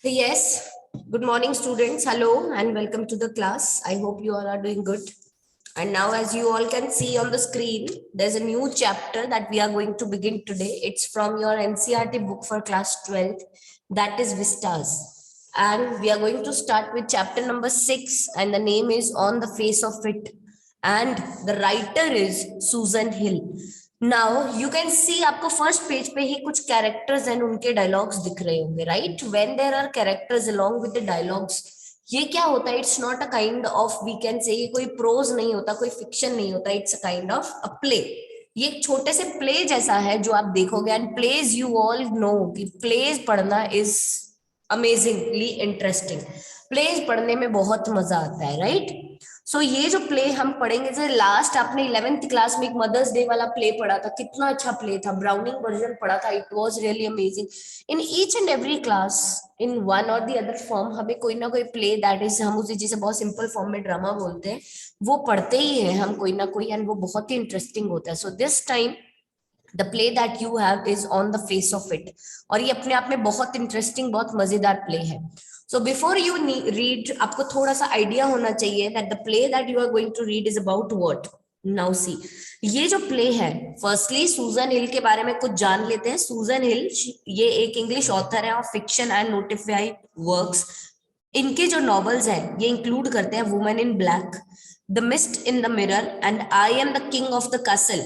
Yes, good morning, students. Hello, and welcome to the class. I hope you all are doing good. And now, as you all can see on the screen, there's a new chapter that we are going to begin today. It's from your NCRT book for class 12, that is Vistas. And we are going to start with chapter number 6, and the name is On the Face of It. And the writer is Susan Hill. Now you can सी आपको first page पे ही कुछ characters and उनके dialogues दिख रहे होंगे right when there are characters along with the dialogues ये क्या होता है it's not a kind of we can say ये कोई प्रोज नहीं होता कोई फिक्शन नहीं होता it's a kind of a play ये एक छोटे से प्ले जैसा है जो आप देखोगे and plays you all know कि प्लेज पढ़ना इज अमेजिंगली इंटरेस्टिंग प्लेज पढ़ने में बहुत मजा आता है राइट ये जो प्ले हम पढ़ेंगे जैसे लास्ट आपने 11th क्लास में एक मदर्स डे वाला प्ले पढ़ा था कितना अच्छा प्ले था ब्राउनिंग वर्जन पढ़ा था it was really amazing in each and every class in one और द अदर फॉर्म हमें कोई ना कोई प्ले दैट इज हम उसे जिसे बहुत सिंपल फॉर्म में ड्रामा बोलते हैं वो पढ़ते ही हैं हम कोई ना कोई एंड वो बहुत ही इंटरेस्टिंग होता है so this time the play that you have is on the face of it और ये अपने आप में बहुत इंटरेस्टिंग बहुत मजेदार प्ले है सो बिफोर यू रीड आपको थोड़ा सा आइडिया होना चाहिए that the play that you are going to read is about what now see ये जो प्ले है फर्स्टली सूजन हिल के बारे में कुछ जान लेते हैं सूजन हिल ये एक इंग्लिश ऑथर है of fiction and notified works इनके जो नॉवेल्स हैं ये इंक्लूड करते हैं women in black the mist in the mirror and I am the king of the castle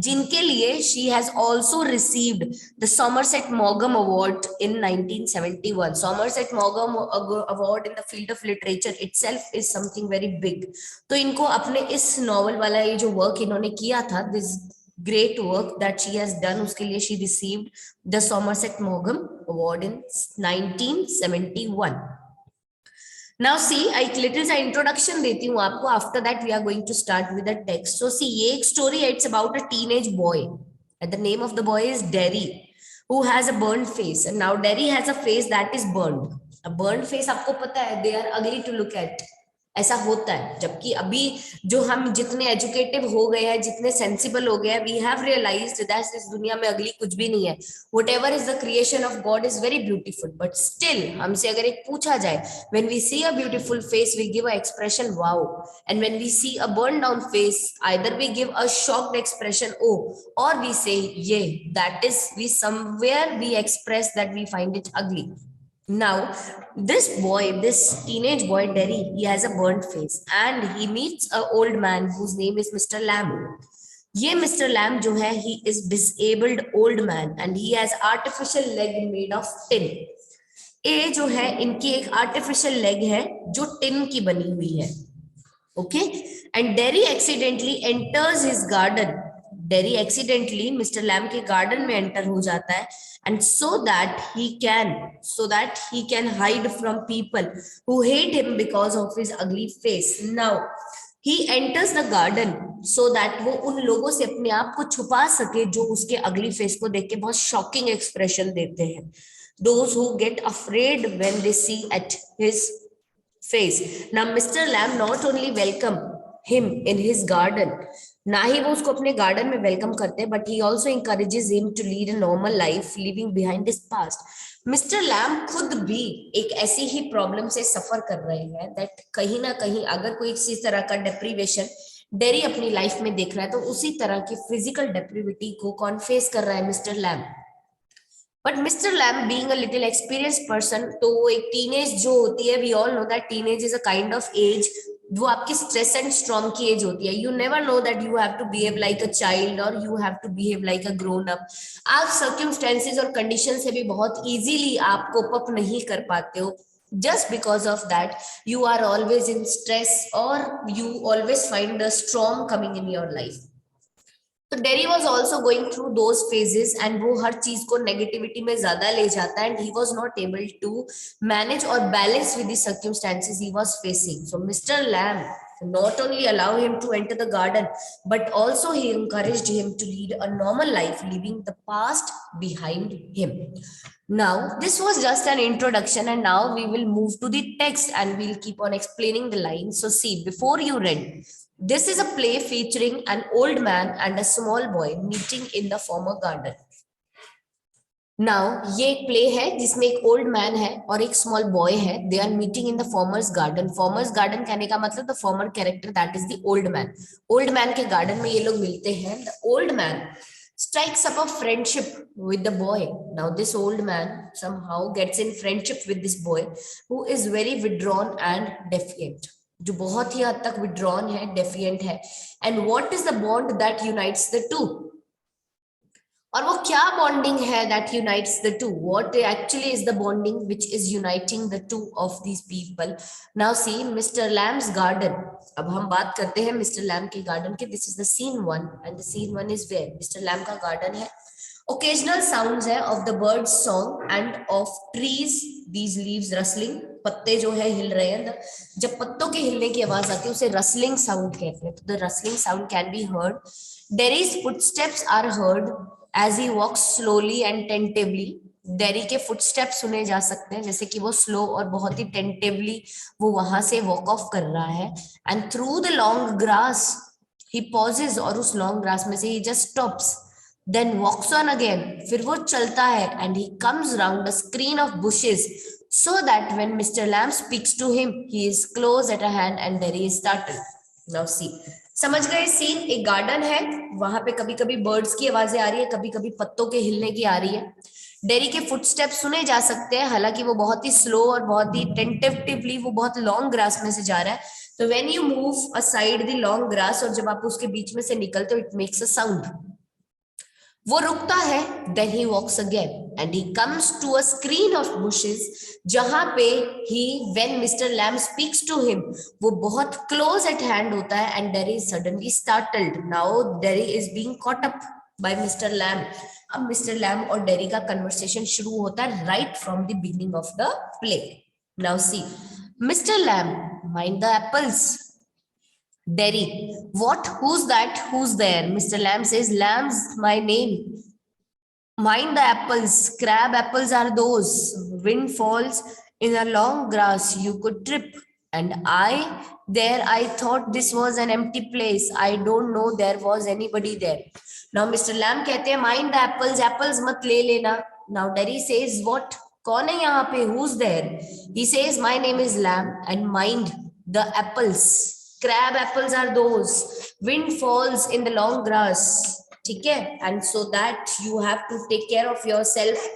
जिनके लिए she has also received the Somerset Maugham Award in 1971. Somerset Maugham Award in the field of literature itself is something very big. तो इनको अपने इस novel वाला ये जो work इन्होंने किया था this great work that she has done उसके लिए she received the Somerset Maugham Award in 1971. Now see, I little सा introduction देती हूँ आपको. After that, we are going to start with the text. So see, ये एक story है. It's about a teenage boy. And the name of the boy is Derry, who has a burned face. And now Derry has a face that is burned. A burned face आपको पता है, they are ugly to look at. ऐसा होता है जबकि अभी जो हम जितने एजुकेटिव हो गए हैं जितने सेंसिबल हो गए हैं वी हैव रियलाइज्ड दैट इस दुनिया में अगली कुछ भी नहीं है whatever is the creation of God is very beautiful but still हमसे अगर एक पूछा जाए when we see a beautiful face we give a expression wow and when we see a burn down face either we give a shocked expression oh और we say ये that is we somewhere we express that we find it ugly. Now, this teenage boy, Derry, he has a burnt face and he meets an old man whose name is Mr. Lamb. ये Mr. Lamb जो है, he is disabled old man and he has artificial leg made of tin. ये जो है, इनकी एक artificial leg है जो tin की बनी हुई है. Okay, and Derry accidentally enters his garden. Derry accidentally Mr. Lamb के garden में enter हो जाता है. And so that he can hide from people who hate him because of his ugly face. Now he enters the garden so that वो उन लोगों से अपने आप को छुपा सके जो उसके ugly face को देख के बहुत shocking expression देते हैं. Those who get afraid when they see at his face. Now Mr. Lamb not only welcome him in his garden, ना ही वो उसको अपने गार्डन में वेलकम करते हैं but he also encourages him to lead a normal life living behind his past. Mister Lamb खुद भी एक ऐसी ही प्रॉब्लम से सफर कर रहे हैं दैट कहीं ना कहीं अगर कोई इसी तरह का डेप्रीवेशन डेरी अपनी लाइफ में देख रहा है तो उसी तरह की फिजिकल डेप्रीविटी को कॉन्फेस कर रहा है Mister Lamb. But Mister Lamb being a little experienced person तो वो एक टीनेज जो होती है we all know that teenage is a kind of age वो आपकी स्ट्रेस एंड स्ट्रॉम की एज होती है. You never know that you have to behave like a child और you have to behave like a grown up. आप circumstances और condition से भी बहुत इजीली आप कोप अप नहीं कर पाते हो just because of that you are always in stress or you always find the storm coming in your life. तो dairy was also going through those phases and वो हर चीज को नेगेटिविटी में ज्यादा ले जाता है and he was not able to manage और balance with the circumstances he was facing. So Mister Lamb not only allow him to enter the garden but also he encouraged him to lead a normal life leaving the past behind him. Now this was just an introduction and now we will move to the text and we'll keep on explaining the lines. So see, before you read, this is a play featuring an old man and a small boy meeting in the former garden. Now ये एक play है जिसमें एक old man है और एक small boy है. They are meeting in the farmer's garden. Farmer's garden कहने का मतलब the farmer character that is the old man. Old man के गार्डन में ये लोग मिलते हैं. The old man strikes up a friendship with the boy. Now this old man somehow gets in friendship with this boy who is very withdrawn and defiant, जो बहुत ही हद तक withdrawn है, defiant है. And what is the bond that unites the two? और वो क्या bonding है that unites the two? What actually is the bonding which is uniting the two of these people? Now see mister Lamb's garden. अब हम बात करते हैं mister Lamb के गार्डन के. This is the scene 1 and the scene 1 is where mister Lamb का garden है. Occasional sounds है of the birds song and of trees these leaves rustling. पत्ते जो है हिल रहे हैं. जब पत्तों के हिलने की आवाज आती है उसे रसलिंग साउंड कहते हैं. तो the rustling sound can be heard. Derry's footsteps are heard as he walks slowly and tentatively. Derry के फुटस्टेप्स सुने जा सकते हैं जैसे कि वो स्लो और बहुत ही टेंटिवली वो वहां से वॉक ऑफ कर रहा है. And through the long grass he pauses. और उस लॉन्ग ग्रास में से he just stops. Then walks on again. फिर वो चलता है and he comes round a screen of bushes so that when Mr. Lamb speaks to him, he is close at a hand and Derry is startled. Now see, समझ गए scene? एक garden है, वहां पे कभी कभी बर्ड्स की आवाजें आ रही है, कभी कभी पत्तों के हिलने की आ रही है. डेरी के फुटस्टेप्स सुने जा सकते हैं, हालांकि वो बहुत ही स्लो और बहुत ही टेंटेटिवली वो बहुत लॉन्ग ग्रास में से जा रहा है. तो when you move aside the long grass, और जब आप उसके बीच में से निकलते हो, इट मेक्स अ साउंड. वो रुकता है. Then he walks again and he comes to a screen of bushes, जहां पे he when Mister Lamb speaks to him, वो बहुत क्लोज एट हैंड होता है. And Derry is suddenly startled. Now Derry is being caught up by Mister Lamb. अब Mister Lamb और Derry का conversation शुरू होता है right from the beginning of the play. Now see, Mister Lamb, mind the apples. Derry, what? Who's that? Who's there? Mr. Lamb says, Lamb's my name. Mind the apples. Crab apples are those. Wind falls in a long grass. You could trip. And I thought this was an empty place. I don't know there was anybody there. Now, Mr. Lamb कहते हैं, mind the apples. Apples मत ले लेना. Now, Derry says, what? कौन है यहाँ पे? Who's there? He says, my name is Lamb and mind the apples. Crab apples are those. Wind falls in the long grass. ठीक है? And so that you have to take care of yourself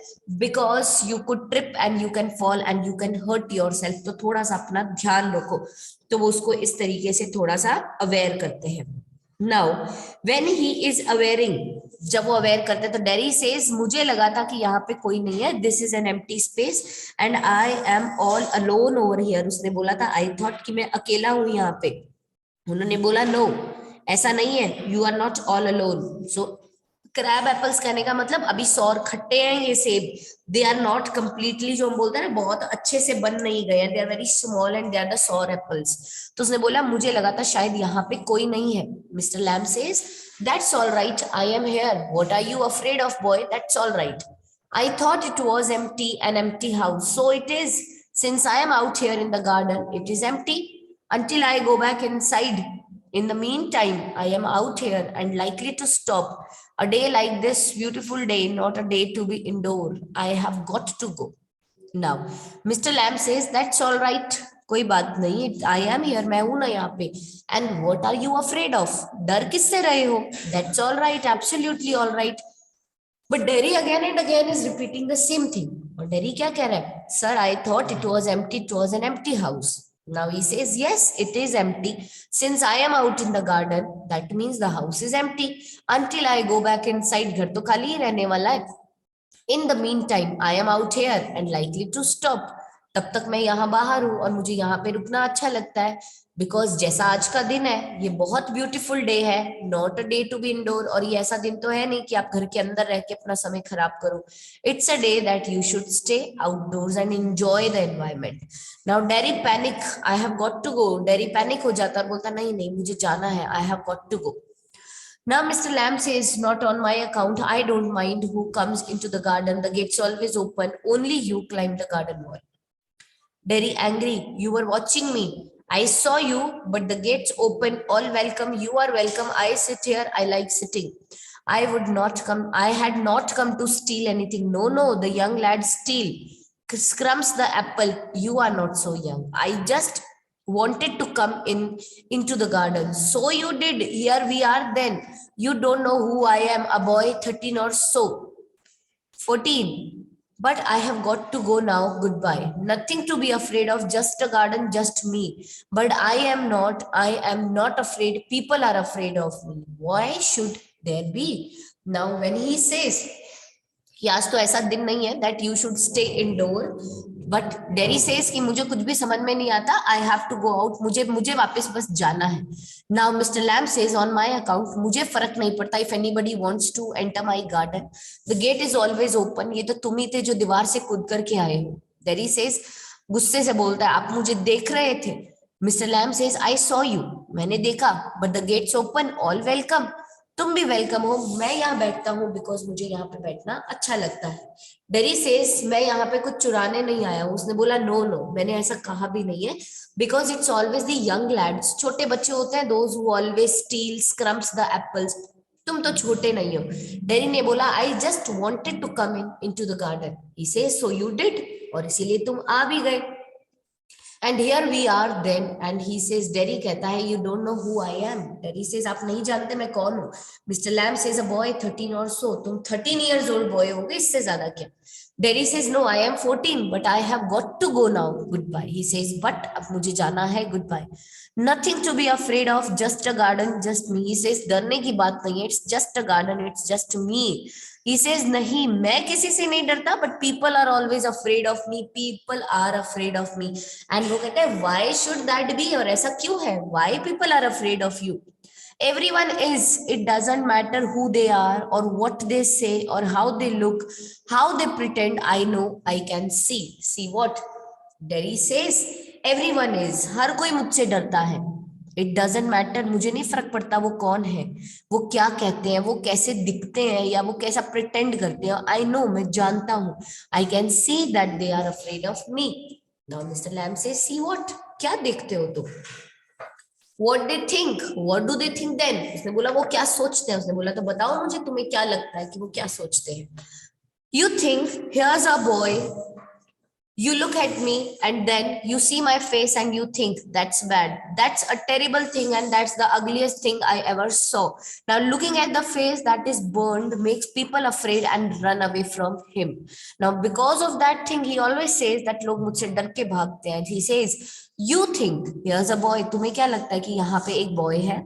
because you could trip and you can fall and you can hurt yourself. तो थोड़ा सा अपना ध्यान रखो. तो वो उसको इस तरीके से थोड़ा सा अवेयर करते हैं. Now, when he is awareing, जब वो अवेयर करते हैं तो डेरी सेज, मुझे लगा था कि यहाँ पे कोई नहीं है. This is an empty space and I am all alone over here. उसने बोला था आई थॉट कि मैं अकेला हूं यहाँ पे. उन्होंने बोला नो, ऐसा नहीं है, you are not all alone. So crab apples कहने का मतलब अभी सौर खट्टे हैं ये सेब. दे आर नॉट कंप्लीटली, जो हम बोलते हैं ना, बहुत अच्छे से बन नहीं गए. They are very small and they are the sour apples. तो उसने बोला मुझे लगा था शायद यहाँ पे कोई नहीं है. Mister lamb says, that's all right, I am here. What are you afraid of boy? That's all right. I thought it was empty, an empty house. So it is. Since I am out here in the garden, it is empty until I go back inside. In the meantime, I am out here and likely to stop. A day like this, beautiful day, not a day to be indoor. I have got to go. Now, Mr. Lamb says, that's all right. कोई बात नहीं, I am here, मैं हूं ना यहाँ पे. And what are you afraid of? डर किससे रहे हो? That's all right, absolutely all right. But Derry again and again is repeating the same thing. और Derry क्या कह रहा है? Sir, I thought it was empty. It was an empty house. Now he says, yes, it is empty. Since I am out in the garden, that means the house is empty. Until I go back inside, घर तो खाली ही रहने वाला है. In the meantime, I am out here and likely to stop. तब तक मैं यहाँ बाहर हूँ और मुझे यहाँ पे रुकना अच्छा लगता है. बिकॉज जैसा आज का दिन है, ये बहुत ब्यूटीफुल डे है, not a day to be indoor. और ये ऐसा दिन तो है नहीं कि आप घर के अंदर रह के अपना समय खराब करो. It's a day that you should stay outdoors and enjoy the environment. Now Derry panic, I have got to go. Derry panic हो जाता और बोलता नहीं नहीं मुझे जाना है, I have got to go. Now Mr. Lamb says, not on my account. I don't mind who comes into the garden. The gate's always open. Only you climb the garden wall. Very angry. You were watching me. I saw you, but the gate's open. All welcome. You are welcome. I sit here. I like sitting. I had not come to steal anything. No, no, the young lad steal. Scrums the apple. You are not so young. I just wanted to come into the garden. So you did. Here we are then. You don't know who I am, a boy 13 or so. 14. But I have got to go now. Goodbye. Nothing to be afraid of, just a garden, just me. But I am not afraid. People are afraid of me. Why should there be? Now, when he says, कि आज तो ऐसा दिन नहीं है that you should stay indoor, but Derry says कि मुझे कुछ भी समझ में नहीं आता, I have to go out, मुझे मुझे वापस बस जाना है. Now Mr. Lamb says on my account, मुझे फर्क नहीं पड़ता if anybody wants to enter my garden, the gate is always open. ये तो तुम ही थे जो दीवार से कूद करके आए हो. Derry says, गुस्से से बोलता है, आप मुझे देख रहे थे. Mr. Lamb says, I saw you, मैंने देखा, but the gates open, all welcome. तुम भी वेलकम हो, मैं यहाँ बैठता हूँ बिकॉज मुझे यहाँ पे बैठना अच्छा लगता है. डेरी सेज, मैं यहाँ पे कुछ चुराने नहीं आया हूँ. उसने बोला नो नो, मैंने ऐसा कहा भी नहीं है, because it's always the young lads, छोटे बच्चे होते हैं, those who always steal scrumps the apples. तुम तो छोटे नहीं हो. डेरी ने बोला I just wanted to come into the garden. He says so you did, और इसीलिए तुम आ भी गए. And here we are then, and he says, Derry कहता है, you don't know who I am. Derry says, आप नहीं जानते मैं कौन हूँ. Mr. Lamb says, a boy 13 or so. तुम 13 years old boy होगे, इससे ज्यादा क्या. Derry says, no, I am 14, but I have got to go now. Goodbye. He says, but अब मुझे जाना है. Goodbye. Nothing to be afraid of, just a garden, just me. He says, डरने की बात नहीं है, it's just a garden, it's just me. He says, नहीं, मैं किसी से नहीं डरता, but people are always afraid of me. People are afraid of me. And वो कहते हैं, why should that be? और ऐसा क्यों है? Why people are afraid of you? Everyone is. It doesn't matter who they are or what they say or how they look, how they pretend. I know, I can see. See what? Derry says, everyone is. हर कोई मुझसे डरता है. It doesn't matter, मुझे नहीं फर्क पड़ता वो कौन है, वो क्या कहते हैं, वो कैसे दिखते हैं, या वो कैसा प्रिटेंड करते हैं. आई नो, मैं जानता हूं. I can see that they are afraid of me. Now mister Lamb say, see what, क्या देखते हो तुम? What they think, what do they think then? उसने बोला वो क्या सोचते हैं. उसने बोला तो बताओ मुझे, तुम्हें क्या लगता है कि वो क्या सोचते हैं. You think, here's a boy. You look at me and then you see my face and you think that's bad. That's a terrible thing and that's the ugliest thing I ever saw. Now looking at the face that is burned makes people afraid and run away from him. Now because of that thing he always says that लोग मुझसे डर के भागते हैं. He says, you think, here's a boy. तुम्हें क्या लगता है कि यहाँ पे एक boy है?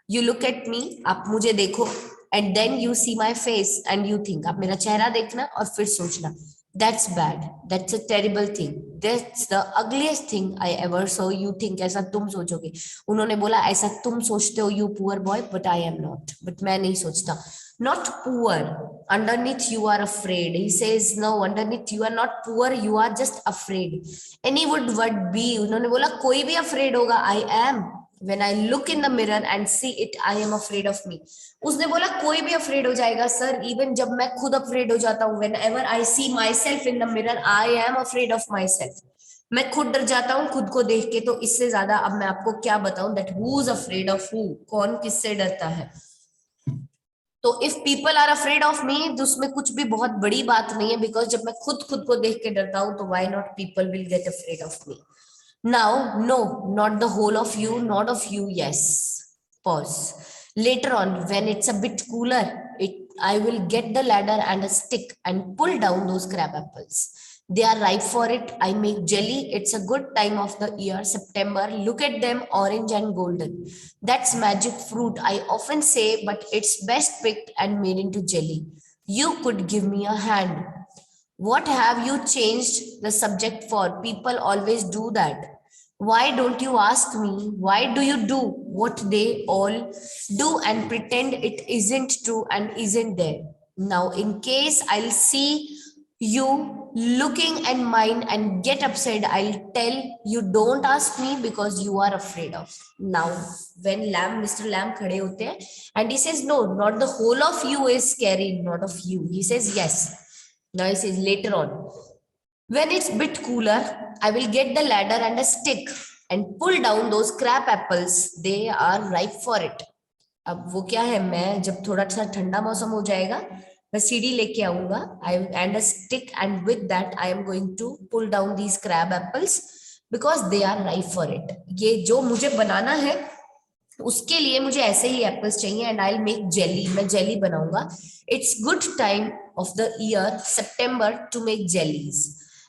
You look at me, आप मुझे देखो, and then you see my face and you think, आप मेरा चेहरा देखना और फिर सोचना, that's bad, that's a terrible thing, that's the ugliest thing I ever saw. You think, ऐसा तुम सोचोगे. उन्होंने बोला ऐसा तुम सोचते हो, you poor boy, but I am not. But मैं नहीं सोचता. Not poor, underneath you are afraid. He says no, underneath you are not poor, you are just afraid. Any would be. उन्होंने बोला कोई भी afraid होगा. I am. When I look in the mirror and see it, I am afraid of me. उसने बोला कोई भी afraid हो जाएगा सर, even जब मैं खुद afraid हो जाता हूँ. Whenever I see myself in the mirror, I am afraid of myself. मैं खुद डर जाता हूँ खुद को देख के. तो इससे ज्यादा अब मैं आपको क्या बताऊं, that who's afraid of who, कौन किससे डरता है. तो if people are afraid of me, तो उसमें कुछ भी बहुत बड़ी बात नहीं है, बिकॉज जब मैं खुद को देख के डरता हूँ तो why not people will get afraid of me. Now, no, not the whole of you, not of you, yes. Pause. Later on, when it's a bit cooler, I will get the ladder and a stick and pull down those crab apples. They are ripe for it. I make jelly. It's a good time of the year, September. Look at them, orange and golden. That's magic fruit, I often say, but it's best picked and made into jelly. You could give me a hand. What have you changed the subject for? People always do that. Why don't you ask me? Why do you do what they all do and pretend it isn't true and isn't there? Now, in case I'll see you looking and mine and get upset, I'll tell you don't ask me because you are afraid of. Now, when Mr. Lamb khade hote hain, and he says, no, not the whole of you is scary, not of you. He says, yes. Now he says later on, when it's bit cooler, I will get the ladder and a stick and pull down those crab apples. They are ripe for it. अब वो क्या है, मैं जब थोड़ा सा ठंडा मौसम हो जाएगा मैं सीढ़ी लेके आऊंगा, I and a stick, and with that I am going to pull down these crab apples because they are ripe for it. ये जो मुझे बनाना है उसके लिए मुझे ऐसे ही एप्पल्स चाहिए, and I will make jelly, मैं जेली बनाऊंगा। It's good time of the year September to make jellies.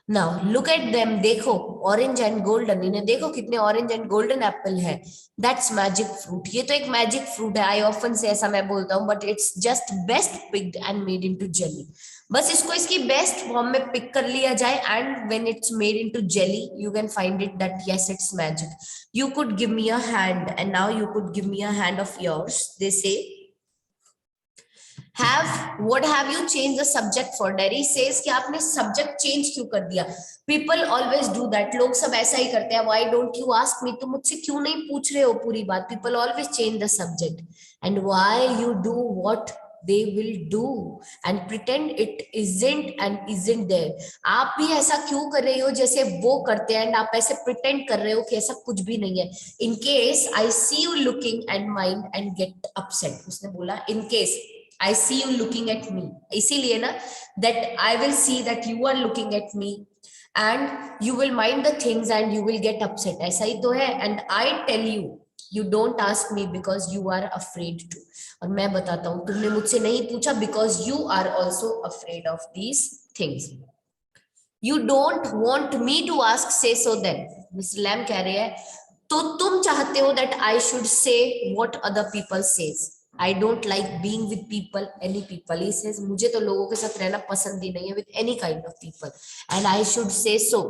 Now look at them, देखो ऑरेंज एंड गोल्डन, इन्हें देखो कितने ऑरेंज एंड गोल्डन एप्पल है। दैट्स मैजिक फ्रूट, ये तो एक मैजिक फ्रूट है। आई ऑफन से ऐसा मैं बोलता हूँ, but it's just best picked and made into jelly. बस इसको इसकी बेस्ट फॉर्म में पिक कर लिया जाए, and when it's made into jelly you can find it that yes it's magic. You could give me a hand, and now you could give me a hand of yours. They say, what have you changed the subject for? Derry says कि आपने subject change क्यों कर दिया? People always do that. लोग सब ऐसा ही करते हैं. Why don't you ask me? तुम मुझसे क्यों नहीं पूछ रहे हो पूरी बात? People always change the subject. And why you do what they will do and pretend it isn't and isn't there. आप भी ऐसा क्यों कर रही हो जैसे वो करते हैं, and आप ऐसे pretend कर रहे हो कि ऐसा कुछ भी नहीं है. In case I see you looking at mine and get upset. उसने बोला in case I see you looking at me, इसीलिए ना, that I will see that you are looking at me and you will mind the things and you will get upset. ऐसा ही तो है. And I tell you, you don't ask me because you are afraid to. और मैं बताता हूँ तुमने मुझसे नहीं पूछा because you are also afraid of these things. You don't want me to ask, say so then. Mr. Lamb कह रहे हैं तो तुम चाहते हो that I should say what other people says. I don't like being with people, any people. He says मुझे तो लोगों के साथ रहना पसंद ही नहीं है, with any kind of people. And I should say so.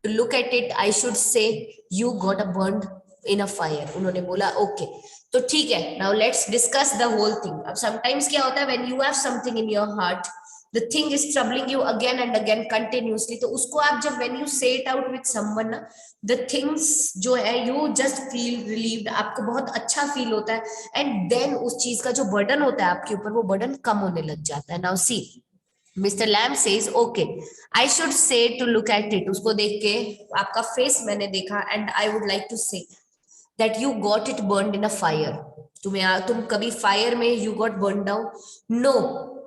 To look at it, I should say you got a burned in a fire. उन्होंने बोला okay. तो ठीक है. Now let's discuss the whole thing. अब sometimes क्या होता है when you have something in your heart, the thing is troubling you again and again continuously, तो उसको आप जब when you say it out with someone ना, the things जो है you just feel relieved, आपको बहुत अच्छा फील होता है, and then उस चीज का जो बर्डन होता है आपके ऊपर वो बर्डन कम होने लग जाता है. Now see, Mr. Lamb says okay, I should say to look at it. उसको देख के आपका फेस मैंने देखा, and I would like to say that you got it burned in a fire. तुम कभी फायर में you got burned down? No,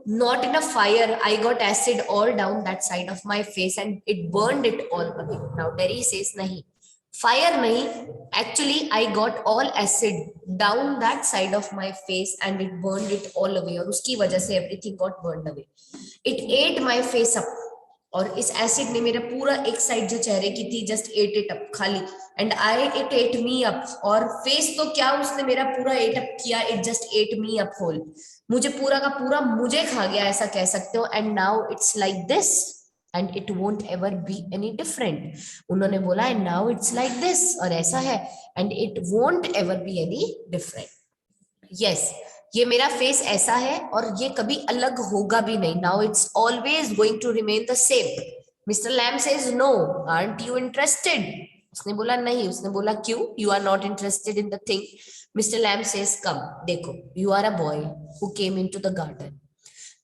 not in a fire. I got acid all down that side of my face and it burned it all away. Now Derry says nahi, fire nahi, actually I got all acid down that side of my face and it burned it all away, और उसकी वजह से everything got burned away. It ate my face up, और इस acid ने मेरा पूरा एक साइड जो चेहरे की थी जस्ट एट इट अप खाली, and I it ate me up, और फेस तो क्या उसने मेरा पूरा एट अप किया, it just ate me up whole, मुझे पूरा का पूरा मुझे खा गया ऐसा कह सकते हो. And now it's like this and it won't ever be any different. उन्होंने बोला and now it's like this, और ऐसा है and it won't ever be any different. Yes, ये मेरा फेस ऐसा है और ये कभी अलग होगा भी नहीं. Now it's always going to remain the same. Mister lamb says no, aren't you interested? उसने बोला नहीं. उसने बोला क्यों? You are not interested in the thing. Mister lamb says come, देखो you are a boy who came into the garden.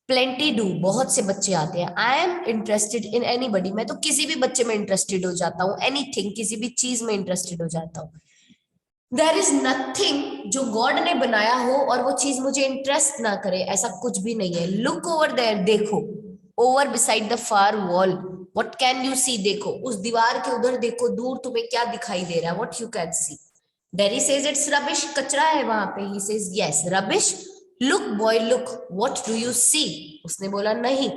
Plenty do, बहुत से बच्चे आते हैं. I am interested in anybody, मैं तो किसी भी बच्चे में इंटरेस्टेड हो जाता हूँ. एनीथिंग, किसी भी चीज में इंटरेस्टेड हो जाता हूँ. देयर इज नथिंग जो गॉड ने बनाया हो और वो चीज मुझे इंटरेस्ट ना करे, ऐसा कुछ भी नहीं है. लुक ओवर देयर, देखो. Over beside the far wall, what can you see? देखो उस दीवार के उधर देखो, दूर तुम्हें क्या दिखाई दे रहा है? What you can see? Derry says it's rubbish, कचरा है वहां पे. He says yes rubbish. Look boy look, what do you see? उसने बोला नहीं.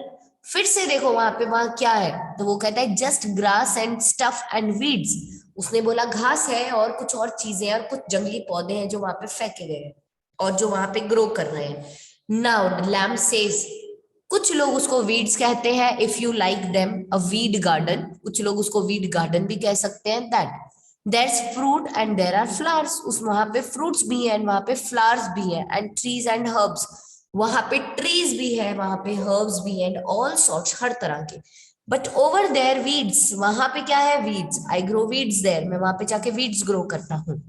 फिर से देखो वहां पे, वहां क्या है? तो वो कहता है just grass and stuff and weeds. उसने बोला घास है और कुछ और चीजें और कुछ जंगली पौधे हैं जो वहां पे फेंके गए हैं और जो वहां पे ग्रो कर रहे हैं. नाउ लैम्प सेज, कुछ लोग उसको वीड्स कहते हैं, if you like them, a weed garden. कुछ लोग उसको वीड गार्डन भी कह सकते हैं. That there's fruit and there are flowers, उस वहां पे फ्रूट्स भी हैं, वहां पे फ्लावर्स भी हैं. एंड ट्रीज एंड हर्ब्स, वहां पे ट्रीज भी है, वहां पे हर्ब्स भी हैं, एंड ऑल सॉर्ट्स, हर तरह के. बट ओवर देयर वीड्स, वहां पे क्या है? Weeds. I grow weeds there, मैं वहां पे जाके वीड्स ग्रो करता हूँ.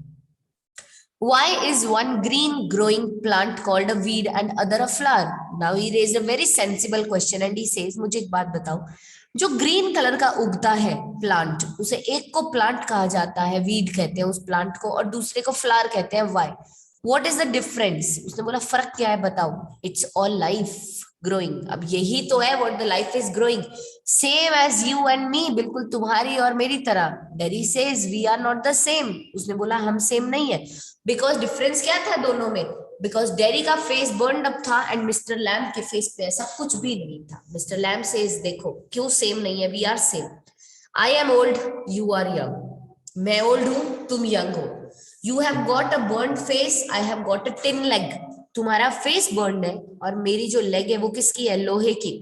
Why is one green growing plant called a weed and other a flower? Now he raised a very sensible question and he says, मुझे एक बात बताओ, जो ग्रीन कलर का उगता है प्लांट, उसे एक को प्लांट कहा जाता है, वीड कहते हैं उस प्लांट को, और दूसरे को फ्लावर कहते हैं. Why? What is the difference? उसने बोला फर्क क्या है बताओ. It's all life growing. अब यही तो है what the life is growing. Same as you and me, बिल्कुल तुम्हारी और मेरी तरह. Derry says we are not the same. उसने बोला हम सेम नहीं है. बिकॉज डिफरेंस क्या था दोनों में? बिकॉज डेरी का फेस बर्न्ड अप था एंड मिस्टर लैम के फेस पे ऐसा कुछ भी नहीं था. मिस्टर लैम सेज देखो क्यों सेम नहीं है, we are same. I am old, you are young. मैं ओल्ड हूं, तुम यंग हो. You have got a burn face, I have got a tin leg. तुम्हारा फेस बर्न है और मेरी जो लेग है वो किसकी है? लोहे की.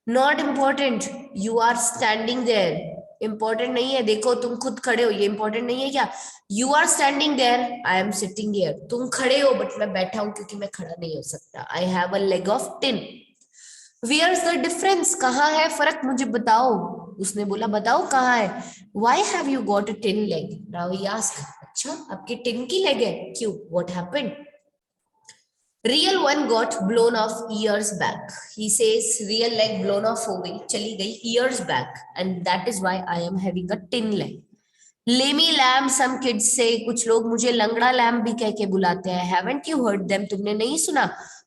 Not important, you are standing there. Important नहीं है, देखो तुम खुद खड़े हो, ये इंपॉर्टेंट नहीं है क्या? You are standing there, I am sitting here. तुम खड़े हो बट मैं बैठा हूं क्योंकि मैं खड़ा नहीं हो सकता. आई have a leg of tin. Where's the difference? कहाँ है फर्क, मुझे बताओ. उसने बोला बताओ कहाँ है. Why have you got a tin leg? Now he asked, अच्छा आपकी टिन की लेग है, क्यों? What happened? Real one got blown off years back. He says real leg blown off हो गई, चली गई years back, and that is why I am having a tin leg. Lamey Lamb, some kids say, कुछ लोग मुझे लंगड़ा lamb भी कह के बुलाते हैं. Haven't you heard them? तुमने नहीं सुना?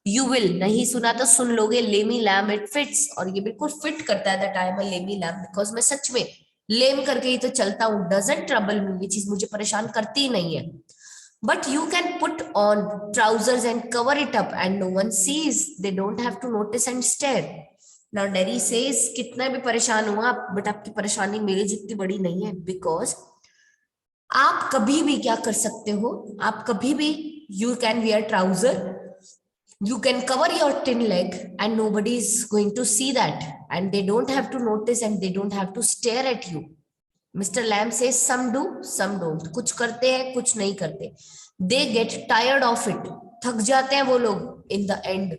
You will. नहीं सुना तो सुन लोगे. Lamey Lamb, it fits. और ये बिल्कुल फिट करता है that I am a Lamey Lamb, because मैं सच में लेम करके ही तो चलता हूँ. Doesn't trouble me, ये चीज मुझे परेशान करती ही नहीं है. But you can put on trousers and cover it up and no one sees. They don't have to notice and stare. Now Derry says, कितना भी परेशान हो आप, but आपकी परेशानी मेरी जितनी बड़ी नहीं है. Because आप कभी भी क्या कर सकते हो, आप कभी भी you can wear trouser, you can cover your tin leg and nobody is going to see that, and they don't have to notice and they don't have to stare at you. Mr. Lamb says some do, some don't. कुछ करते हैं, कुछ नहीं करते. They get tired of it. थक जाते हैं वो लोग in the end.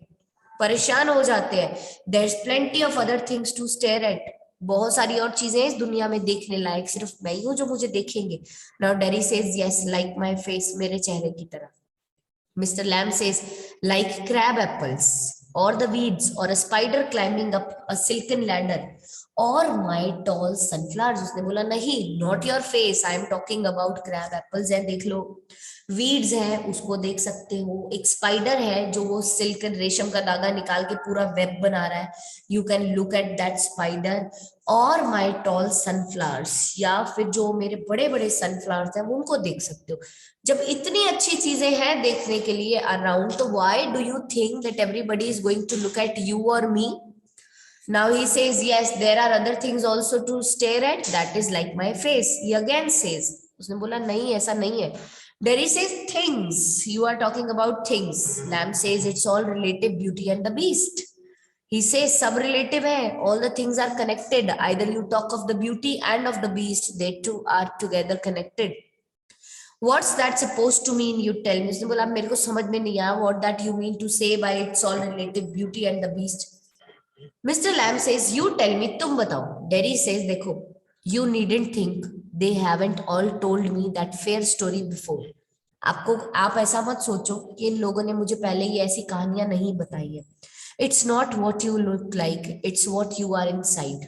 परेशान हो जाते हैं. There's plenty of other things to stare at. बहुत सारी और चीजें इस दुनिया में देखने लायक, सिर्फ मैं ही हूँ जो मुझे देखेंगे. Now Derry says yes, like my face, मेरे चेहरे की तरह. Mr. Lamb says like crab apples or the weeds or a spider climbing up a silken ladder or my tall sunflowers. उसने बोला नहीं, not your face, I am talking about crab apples. है देख लो, weeds है उसको देख सकते हो, एक स्पाइडर है जो वो सिल्क रेशम का धागा निकाल के पूरा वेब बना रहा है. You can look at that spider. और माई टॉल सनफ्लावर्स, या फिर जो मेरे बड़े बड़े सनफ्लावर्स हैं वो उनको देख सकते हो. जब इतनी अच्छी चीजें हैं देखने के लिए अराउंड, तो why do you think that everybody is going to look at you और me? Now he says yes, there are other things also to stare at, that is like my face. He again says, उसने बोला नहीं ऐसा नहीं है. Derry says things, you are talking about things. Lamb says it's all relative, beauty and the beast. He says सब relative है, all the things are connected. Either you talk of the beauty and of the beast, they two are together connected. What's that supposed to mean? You tell me. उसने बोला मेरे को समझ में नहीं आया what that you mean to say by it's all relative, beauty and the beast. Mr. Lamb says, you tell me, तुम बताओ. Derry says, देखो, you needn't think they haven't all told me that fair story before. आप ऐसा मत सोचो कि इन लोगों ने मुझे पहले ये ऐसी कहानियां नहीं बताई है. It's not what you look like, it's what you are inside.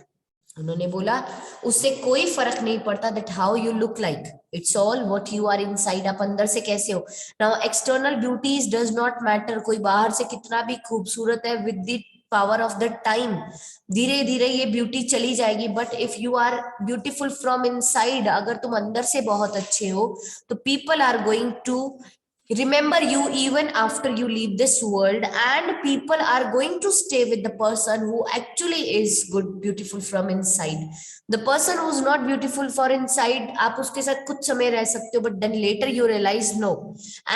उन्होंने बोला उससे कोई फर्क नहीं पड़ता that how you look like, it's all what you are inside. आप अंदर से कैसे हो. Now external beauties does not matter. कोई बाहर से कितना भी खूबसूरत है, with the power of the time धीरे धीरे ये ब्यूटी चली जाएगी. But if you are beautiful from inside, अगर तुम अंदर से बहुत अच्छे हो, तो people are going to remember you even after you leave this world, and people are going to stay with the person who actually is good, beautiful from inside. The person who's not beautiful for inside, आप उसके साथ कुछ समय रह सकते हो, but then later you realize no.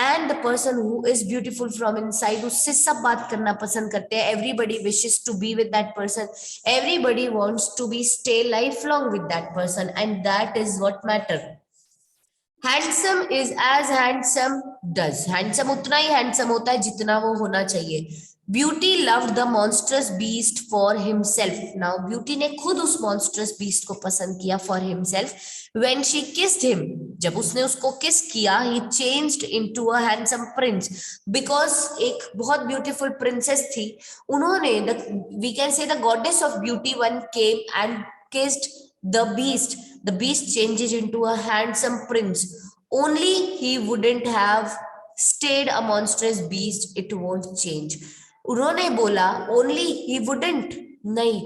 And the person who is beautiful from inside, उससे सब बात करना पसंद करते हैं. Everybody wishes to be with that person. Everybody wants to be stay lifelong with that person, and that is what matter. Handsome is as handsome does. Handsome उतना ही handsome होता है जितना वो होना चाहिए. Beauty loved the monstrous beast for himself. Now beauty ने खुद उस मॉन्स्ट्रस बीस्ट को पसंद किया for himself. When she kissed him, जब उसने उसको किस किया, he changed into a handsome prince. Because एक बहुत ब्यूटीफुल प्रिंसेस थी, उन्होंने we can say the goddess of beauty one came and kissed the beast. The beast changes into a handsome prince. Only he wouldn't have stayed a monstrous beast, it won't change. उन्होंने बोला only he wouldn't, नहीं,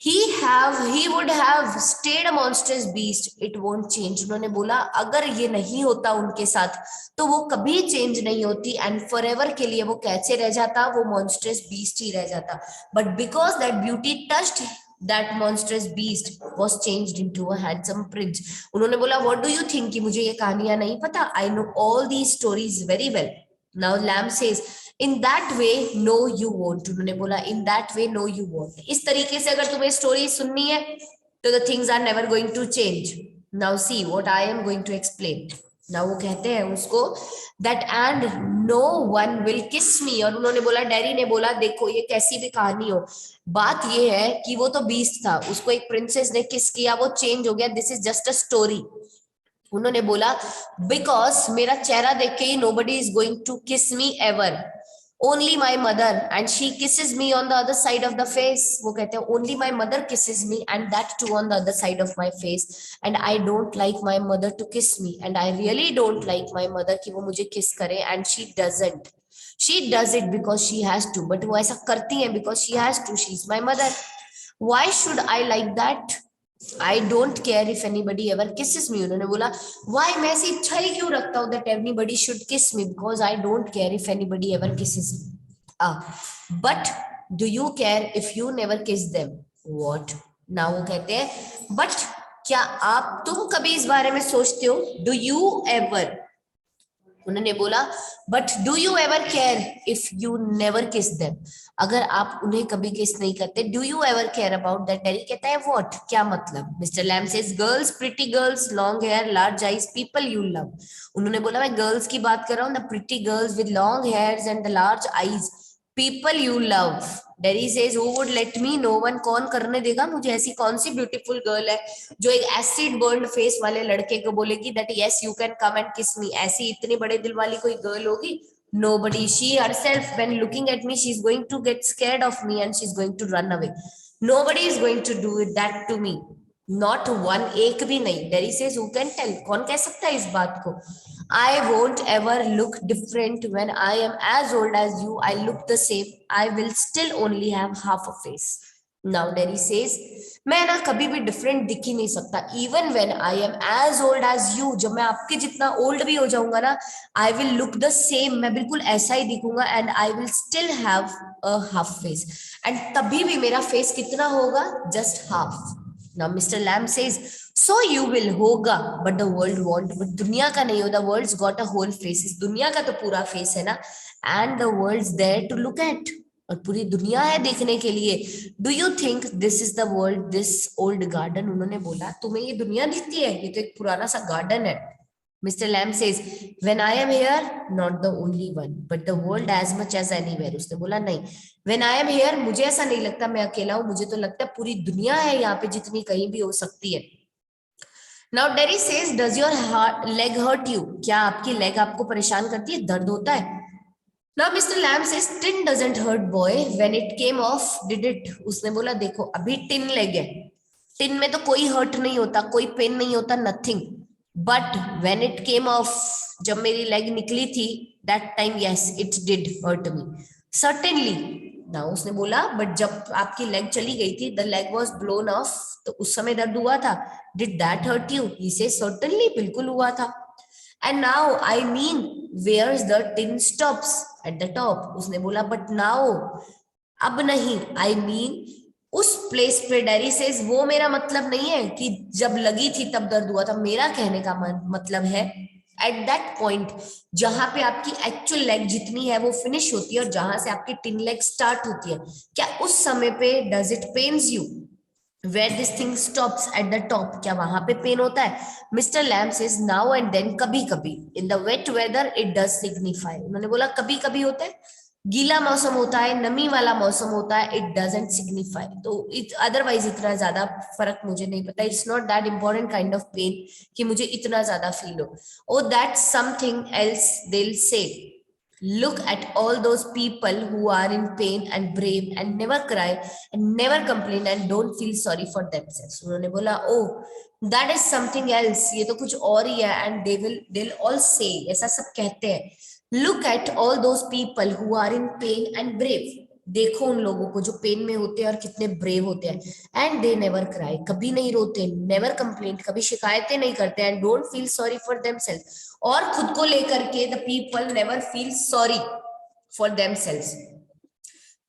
he would have stayed a monstrous beast, it won't change. उन्होंने बोला अगर ये नहीं होता उनके साथ तो वो कभी चेंज नहीं होती एंड फॉरएवर के लिए वो कैसे रह जाता, वो monstrous beast ही रह जाता. But because that beauty touched that monstrous beast was changed into a handsome prince. उन्होंने बोला what do you think, कि मुझे ये कहानियां नहीं पता, I know all these stories very well. Now Lamb says in that way no you won't. उन्होंने बोला in that way no you won't. इस तरीके से अगर तुम्हें स्टोरी सुननी है तो the things are never going to change. Now see what I am going to explain. Now वो कहते हैं उसको that and no one will kiss me. और उन्होंने बोला, डैडी ने बोला देखो ये कैसी भी कहानी हो, बात ये है कि वो तो बीस्ट था, उसको एक प्रिंसेस ने किस किया, वो चेंज हो गया, this is just a story. उन्होंने बोला बिकॉज मेरा चेहरा देख के ही nobody is going to kiss me ever, only my mother and she kisses me on the other side of the face. वो कहते हैं only my mother kisses me and that too on the other side of my face and I don't like my mother to kiss me and I really don't like my mother कि वो मुझे kiss करे and she doesn't. She does it because she has to, but वो ऐसा करती है because she has to, she is my mother. Why should I like that? I don't care if anybody ever kisses me. उन्होंने बोला why, मैं ऐसी इच्छा ही क्यों रखता हूँ that everybody should kiss me, because I don't care if anybody ever kisses me. But do you care if you never kiss them? What? now वो कहते हैं but क्या तुम कभी इस बारे में सोचते हो, do you ever. उन्होंने बोला but do you ever care if you never kiss them, अगर आप उन्हें कभी किस नहीं करते, do you ever care about that. Derry कहता है व्हाट, क्या मतलब. Mister lamb says girls, pretty girls, long hair, large eyes, people you love. उन्होंने बोला मैं गर्ल्स की बात कर रहा हूँ, the pretty girls with long hairs and the large eyes, people you love. Derry says who would let me, no one, कौन करने देगा मुझे, ऐसी कौन सी ब्यूटीफुल गर्ल है जो एक एसिड बर्न्ड फेस वाले लड़के को बोलेगी that yes you can come and किस मी. ऐसी इतने बड़े दिल वाली कोई गर्ल होगी? Nobody. She herself when looking at me she's going to get scared of me and she's going to run away. Nobody is going to do that to me, not one, एक भी नहीं. Derry says who can tell, कौन कह सकता है इस बात को. I won't ever look different when I am as old as you. I look the same. I will still only have half a face. Now Derry says मैं ना कभी भी डिफरेंट दिख ही नहीं सकता. Even when I am as old as you, जब मैं आपके जितना ओल्ड भी हो जाऊंगा ना, I will look the same, मैं बिल्कुल ऐसा ही दिखूंगा and I will still have a half face. And तभी भी मेरा फेस कितना होगा, just half. Now Mr Lam says so you will होगा but the world won't, but दुनिया का नहीं हो. The world's got a whole face, इस दुनिया का तो पूरा फेस है ना, and the world's there to look at, और पूरी दुनिया है देखने के लिए. Do you think this is the world, this old garden. उन्होंने बोला तुम्हें ये दुनिया दिखती है, ये तो एक पुराना सा गार्डन है. Mister lamb says when I am here not the only one but the world as much as anywhere. उसने बोला नहीं, व्हेन आई एम हियर मुझे ऐसा नहीं लगता मैं अकेला हूं, मुझे तो लगता है पूरी दुनिया है यहाँ पे, जितनी कहीं भी हो सकती है. Now Derry says does your leg hurt you, क्या आपकी लेग आपको परेशान करती है, दर्द होता है. Now Mr. Lamb says tin doesn't hurt boy, when it came off did it. उसने बोला देखो अभी टिन लेग है, टिन में तो कोई हर्ट नहीं होता, कोई पेन नहीं होता, nothing. But when it came off, जब मेरी लेग निकली थी, that time yes it did hurt me certainly. ना उसने बोला बट जब आपकी लेग चली गई थी, the leg was blown of, तो उस समय दर्द हुआ था. डिड दैट हर्ट यू, ही से सर्टेनली, बिल्कुल हुआ था. And now I mean where's the tin stops at the top. उसने बोला but now, अब नहीं, I mean उस प्लेस पे. डेरी सेज वो मेरा मतलब नहीं है कि जब लगी थी तब दर्द हुआ था, मेरा कहने का मतलब है एट दैट पॉइंट जहां पे आपकी एक्चुअल लेग जितनी है वो फिनिश होती है और जहां से आपकी टिन लेग स्टार्ट होती है, क्या उस समय पे does it pens you, where this thing stops at the top, क्या वहां पे पेन होता है. Mister Lamb says now and then, कभी कभी, in the wet weather it does signify. उन्होंने बोला कभी कभी होता है, गीला मौसम होता है, नमी वाला मौसम होता है, it doesn't signify. तो अदरवाइज इतना ज्यादा फर्क मुझे नहीं पता, it's not that important kind of pain कि मुझे इतना ज्यादा फील हो. oh that's something else they'll say. Look at all those people who are in pain and brave and never cry and never complain and don't feel sorry for themselves. उन्होंने बोला, oh that is something else, ये तो कुछ और ही है, and they'll all say, ऐसा सब कहते हैं, look at all those people who are in pain and brave, देखो उन लोगों को जो पेन में होते हैं और कितने ब्रेव होते हैं, एंड दे नेवर क्राई, कभी नहीं रोते, नेवर कंप्लेंट, कभी शिकायतें नहीं करते, and don't feel sorry for themselves, और खुद को लेकर के the people never feel sorry for themselves.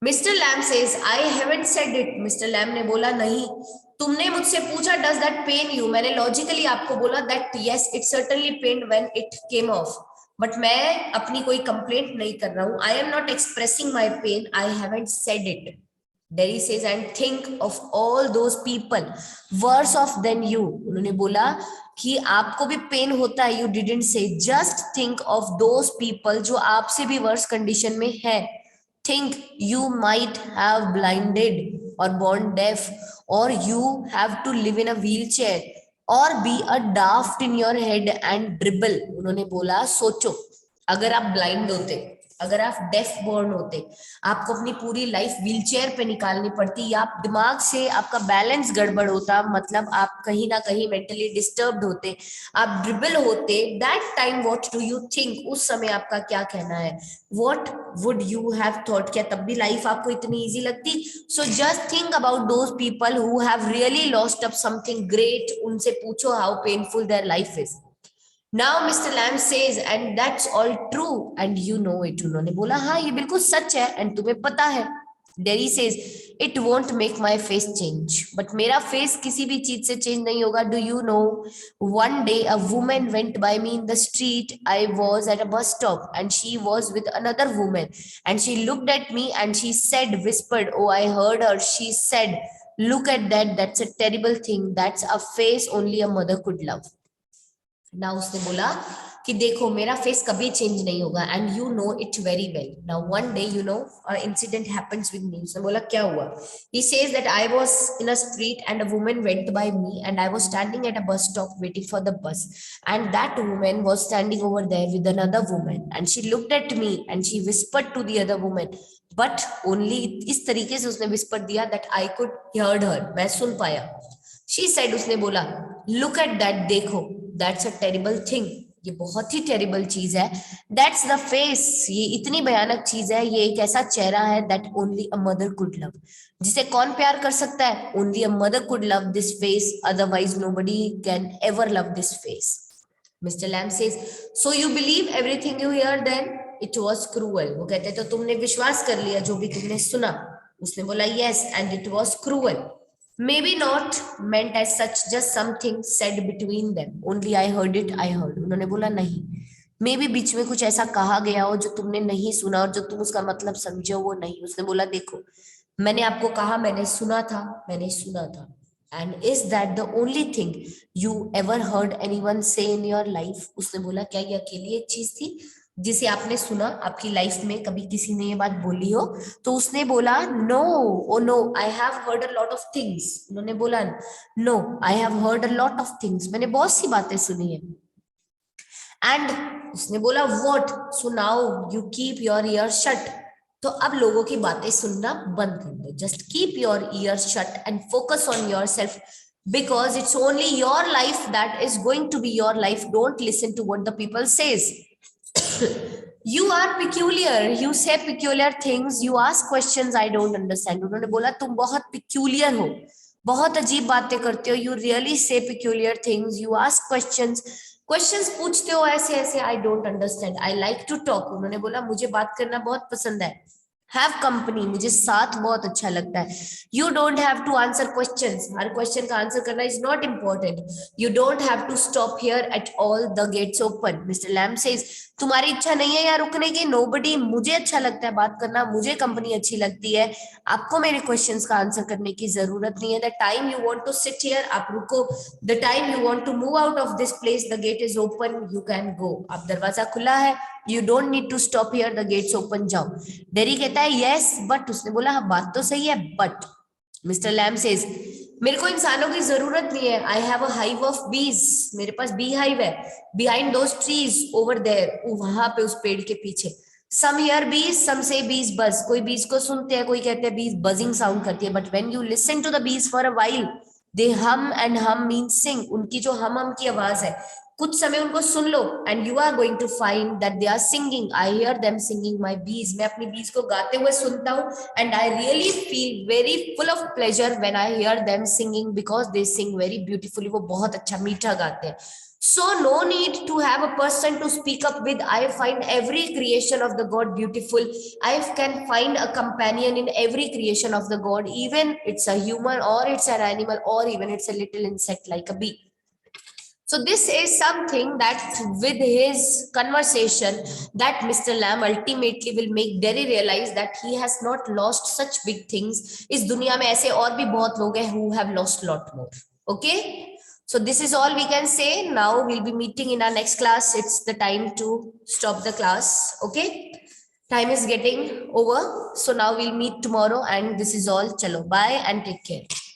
Mister lamb says I haven't said it. Mister Lamb ने बोला, नहीं, तुमने मुझसे पूछा डज दैट पेन यू, मैंने लॉजिकली आपको बोला that yes it certainly pained when it came off, but मैं अपनी कोई कंप्लेंट नहीं कर रहा हूं. I am not expressing my pain, I haven't said it. Derry says and think of all those people worse off than you. उन्होंने बोला कि आपको भी पेन होता है, you didn't say, just think of those people जो आपसे भी वर्स कंडीशन में है. Think you might have blinded और born deaf, or you have to live in a wheelchair, or be a daft in your head and dribble. उन्होंने बोला, सोचो अगर आप ब्लाइंड होते, अगर आप डेफ बॉर्न होते, आपको अपनी पूरी लाइफ व्हीलचेयर पे निकालनी पड़ती, या आप दिमाग से आपका बैलेंस गड़बड़ होता, मतलब आप कहीं ना कहीं मेंटली डिस्टर्ब्ड होते, आप ड्रिबल होते, that time what do you think, उस समय आपका क्या कहना है, what would you have thought, क्या तब भी लाइफ आपको इतनी इजी लगती. So just think about those people who have really lost up something great, उनसे पूछो how painful their life is. Now Mr. Lamb says and that's all true and you know it. उन्होंने बोला, हाँ ये बिल्कुल सच है and तुम्हें पता है. Derry says it won't make my face change, but मेरा face किसी भी चीज से change नहीं होगा. Do you know one day a woman went by me in the street. I was at a bus stop and she was with another woman and she looked at me and she said, whispered, oh I heard her, she said, look at that, that's a terrible thing, that's a face only a mother could love. ना उसने बोला कि देखो मेरा face कभी change नहीं होगा and you know it very well. Now one day you know incident happens with me. उसने बोला क्या हुआ. He says that I was in a street and a woman went by me and I was standing at a bus stop waiting for the bus and that woman was standing over there with another woman and she looked at me and she whispered to the other woman, but only इस तरीके से उसने whisper दिया that I could hear हर, मैं सुन पाया. She said, उसने बोला, look at that, देखो, दैट्स अ टेरिबल थिंग, ये बहुत ही टेरिबल चीज है. दैट्स द फेस, ये इतनी भयानक चीज है, ये एक ऐसा चेहरा है that only a mother could love, जिसे कौन प्यार कर सकता है, only a mother could love this face, otherwise nobody can ever love this face. Mr lamb says so you believe everything you hear then, it was cruel. वो कहते तो तुमने विश्वास कर लिया जो भी तुमने सुना. उसने बोला yes and it was cruel. Maybe not meant as such, just something said between them. Only I heard it, I heard. उन्होंने बोला नहीं, maybe बीच में कुछ ऐसा कहा गया हो जो तुमने नहीं सुना और जो तुम उसका मतलब समझो वो नहीं. उसने बोला देखो मैंने आपको कहा, मैंने सुना था, मैंने सुना था. And is that the only thing you ever heard anyone say in your life? उसने बोला क्या ये अकेली एक चीज थी जिसे आपने सुना आपकी लाइफ में, कभी किसी ने ये बात बोली हो. तो उसने बोला no, oh no, I have heard a lot of things. उन्होंने बोला no, I have heard a lot of things, मैंने बहुत सी बातें सुनी है. एंड उसने बोला what, so now you keep your ear shut, तो अब लोगों की बातें सुनना बंद कर दो. Just keep your ear shut and focus on yourself, because it's only your life that is going to be your life. Don't listen to what the people says. You are peculiar, you say peculiar things, you ask questions I don't understand. उन्होंने बोला तुम बहुत peculiar हो, बहुत अजीब बातें करते हो. You really say peculiar things, you ask questions पूछते हो ऐसे ऐसे, I don't understand. I like to talk. उन्होंने बोला मुझे बात करना बहुत पसंद है. हैव कंपनी, मुझे साथ बहुत अच्छा लगता है. You don't have to answer questions, हर क्वेश्चन का आंसर करना is not important. You don't have to stop here at all the gets open. Mr lamb says तुम्हारी इच्छा नहीं है यहाँ रुकने की. नोबडी, मुझे अच्छा लगता है बात करना, मुझे कंपनी अच्छी लगती है, आपको मेरे क्वेश्चंस का आंसर करने की जरूरत नहीं है. The time you want to sit here, आप रुको. The time you want to move out of this place, the gate is open, you can go. अब दरवाजा खुला है, you don't need to stop here, the gets open, जाओ. Derry कहता है yes but. उसने बोला हाँ बात तो सही है बट. मिस्टर लैम सेज मेरे को इंसानों की जरूरत नहीं है. I have a hive of bees, मेरे पास बी हाइव है. Behind those trees over there, वहां पे उस पेड़ के पीछे. Some hear bees, some say bees buzz. कोई bees को सुनते हैं, कोई कहते हैं bees buzzing sound करती है. But when you listen to the bees for a while, they hum, and hum means sing. उनकी जो हम की आवाज है, कुछ समय उनको सुन लो, and you are going to find that they are singing. I hear them singing my bees. मैं अपनी bees को गाते हुए सुनता हूँ, and I really feel very full of pleasure when I hear them singing because they sing very beautifully. वो बहुत अच्छा मीठा गाते हैं. So no need to have a person to speak up with. I find every creation of the God beautiful. I can find a companion in every creation of the God, even it's a human or it's an animal or even it's a little insect like a bee. So this is something that with his conversation that Mr. Lamb ultimately will make Derry realize that he has not lost such big things. इस दुनिया में ऐसे और भी बहुत लोग हैं who have lost lot more. Okay. So this is all we can say. Now we'll be meeting in our next class. It's the time to stop the class. Okay. Time is getting over. So now we'll meet tomorrow and this is all. Chalo. Bye and take care.